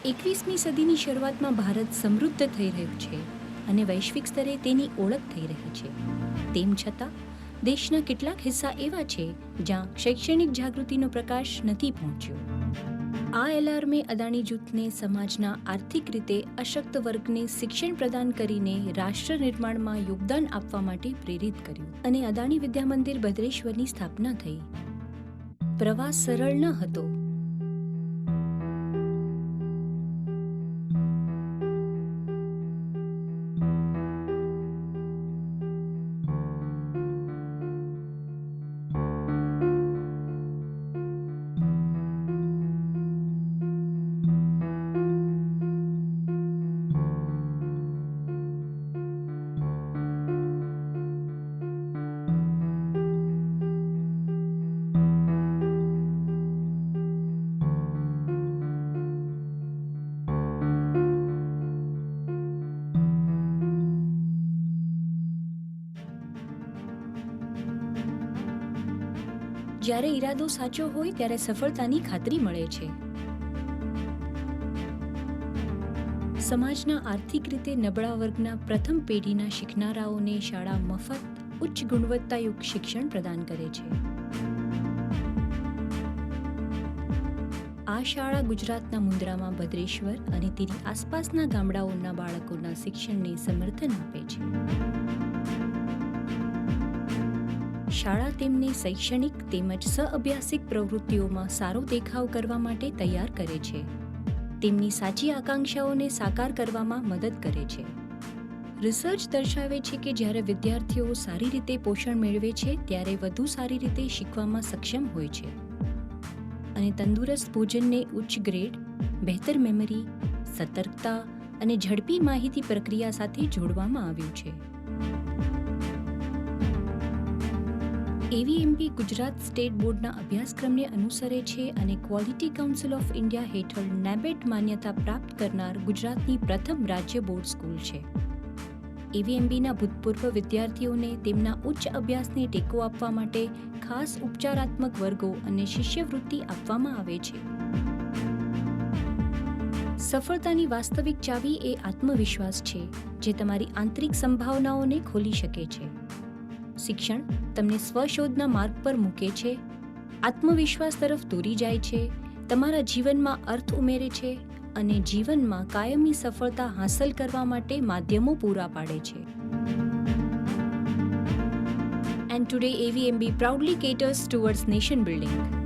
21મી સદીની શરૂઆતમાં ભારત સમૃદ્ધ થઈ રહ્યું છે અને વૈશ્વિક સ્તરે તેની ઓળખ થઈ રહી છે. તેમ છતાં દેશના કેટલાક હિસ્સા એવા છે જ્યાં શૈક્ષણિક જાગૃતિનો પ્રકાશ નથી પહોંચ્યો. આ એલાર્મે અદાણી જૂથને સમાજના આર્થિક રીતે અશક્ત વર્ગને શિક્ષણ પ્રદાન કરીને રાષ્ટ્ર નિર્માણમાં યોગદાન આપવા માટે પ્રેરિત કર્યું અને અદાણી વિદ્યા મંદિર ભદ્રેશ્વરની સ્થાપના થઈ. પ્રવાસ સરળ ન હતો. જ્યારે ઈરાદો સાચો હોય ત્યારે સફળતાની ખાતરી મળે છે. સમાજના આર્થિક રીતે નબળા વર્ગના પ્રથમ પેઢીના શીખનારાઓને શાળા મફત ઉચ્ચ ગુણવત્તાયુક્ત શિક્ષણ પ્રદાન કરે છે. આ શાળા ગુજરાતના મુન્દ્રામાં ભદ્રેશ્વર અને તેની આસપાસના ગામડાઓના બાળકોના શિક્ષણને સમર્થન આપે છે. શાળા તેમને શૈક્ષણિક તેમજ સહઅભ્યાસિક પ્રવૃત્તિઓમાં સારો દેખાવ કરવા માટે તૈયાર કરે છે. તેમની સાચી આકાંક્ષાઓને સાકાર કરવામાં મદદ કરે છે. રિસર્ચ દર્શાવે છે કે જ્યારે વિદ્યાર્થીઓ સારી રીતે પોષણ મેળવે છે ત્યારે વધુ સારી રીતે શીખવામાં સક્ષમ હોય છે અને તંદુરસ્ત ભોજનને ઉચ્ચ ગ્રેડ, બહેતર મેમરી, સતર્કતા અને ઝડપી માહિતી પ્રક્રિયા સાથે જોડવામાં આવ્યું છે. એવીએમબી ગુજરાત સ્ટેટ બોર્ડના અભ્યાસક્રમને અનુસરે છે અને ક્વોલિટી કાઉન્સિલ ઓફ ઇન્ડિયા હેઠળ નેબેટ માન્યતા પ્રાપ્ત કરનાર ગુજરાતની પ્રથમ રાજ્ય બોર્ડ સ્કૂલ છે. એવીએમબીના ભૂતપૂર્વ વિદ્યાર્થીઓને તેમના ઉચ્ચ અભ્યાસને ટેકો આપવા માટે ખાસ ઉપચારાત્મક વર્ગો અને શિષ્યવૃત્તિ આપવામાં આવે છે. સફળતાની વાસ્તવિક ચાવી એ આત્મવિશ્વાસ છે જે તમારી આંતરિક સંભાવનાઓને ખોલી શકે છે. શિક્ષણ તમને સ્વશોધના માર્ગ પર મૂકે છે, આત્મવિશ્વાસ તરફ દોરી જાય છે, તમારા જીવનમાં અર્થ ઉમેરે છે અને જીવનમાં કાયમી સફળતા હાંસલ કરવા માટે માધ્યમો પૂરા પાડે છે. And today AVMB proudly caters towards nation building.